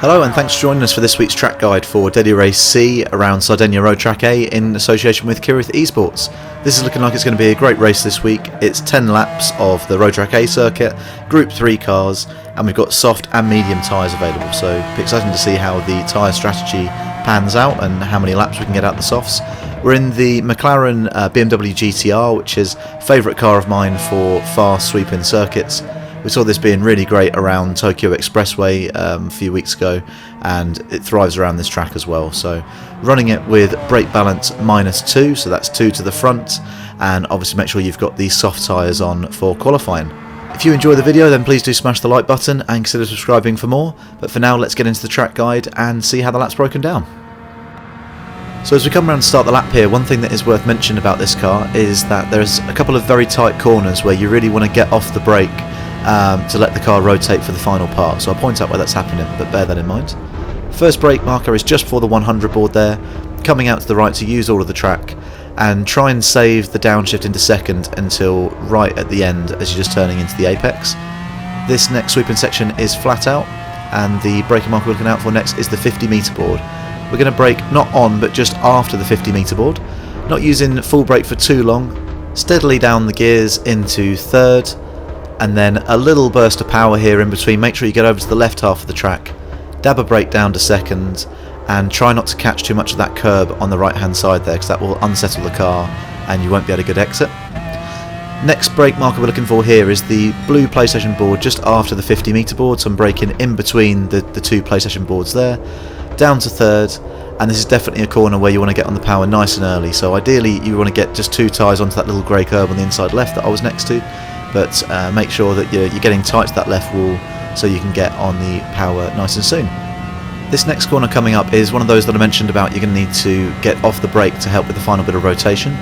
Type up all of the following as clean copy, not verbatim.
Hello and thanks for joining us for this week's track guide for Daily Race C around Sardegna Road Track A in association with Kireth eSports. This is looking like it's going to be a great race this week. It's 10 laps of the Road Track A circuit, Group 3 cars, and we've got soft and medium tyres available, so it'll be exciting to see how the tyre strategy pans out and how many laps we can get out the softs. We're in the McLaren BMW GTR, which is a favourite car of mine for fast sweeping circuits. We saw this being really great around Tokyo Expressway a few weeks ago, and it thrives around this track as well. So running it with brake balance -2, so that's 2 to the front, and obviously make sure you've got these soft tyres on for qualifying. If you enjoy the video, then please do smash the like button and consider subscribing for more, but for now let's get into the track guide and see how the lap's broken down. So as we come around to start the lap here, one thing that is worth mentioning about this car is that there's a couple of very tight corners where you really want to get off the brake to let the car rotate for the final part, so I'll point out where that's happening, but bear that in mind. First brake marker is just before the 100 board there, coming out to the right to use all of the track, and try and save the downshift into second until right at the end as you're just turning into the apex. This next sweeping section is flat out, and the braking marker we're looking out for next is the 50 metre board. We're going to brake not on but just after the 50 metre board, not using full brake for too long, steadily down the gears into third, and then a little burst of power here in between. Make sure you get over to the left half of the track, dab a brake down to second, and try not to catch too much of that curb on the right hand side there, because that will unsettle the car and you won't be able to get exit. Next brake marker we're looking for here is the blue PlayStation board just after the 50 metre board, so I'm braking in between the two PlayStation boards there, down to third, and this is definitely a corner where you want to get on the power nice and early, so ideally you want to get just 2 tyres onto that little grey curb on the inside left that I was next to, but make sure that you're getting tight to that left wall so you can get on the power nice and soon. This next corner coming up is one of those that I mentioned about you're going to need to get off the brake to help with the final bit of rotation.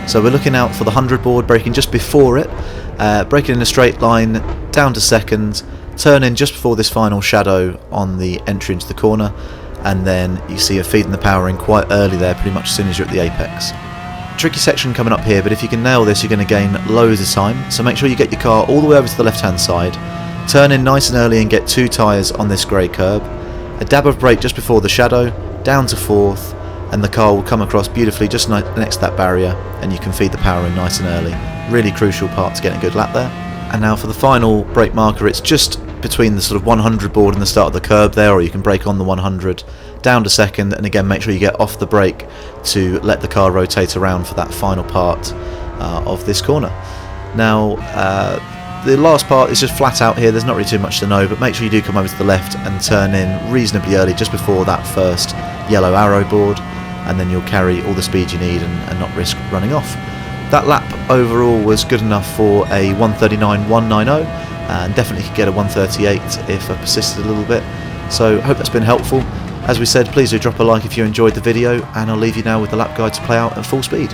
So we're looking out for the 100 board, braking just before it, braking in a straight line down to second, turn in just before this final shadow on the entry into the corner, and then you see you're feeding the power in quite early there, pretty much as soon as you're at the apex. Tricky section coming up here, but if you can nail this you're going to gain loads of time, so make sure you get your car all the way over to the left hand side, turn in nice and early and get 2 tyres on this grey curb, a dab of brake just before the shadow, down to fourth, and the car will come across beautifully just next to that barrier and you can feed the power in nice and early. Really crucial part to getting a good lap there. And now for the final brake marker, it's just between the sort of 100 board and the start of the curb there, or you can brake on the 100 down to second, and again make sure you get off the brake to let the car rotate around for that final part of this corner. Now the last part is just flat out here, there's not really too much to know, but make sure you do come over to the left and turn in reasonably early just before that first yellow arrow board, and then you'll carry all the speed you need and not risk running off. That lap overall was good enough for a 1:39.190, and definitely could get a 1:38 if I persisted a little bit, so hope that's been helpful. As we said, please do drop a like if you enjoyed the video, and I'll leave you now with the lap guide to play out at full speed.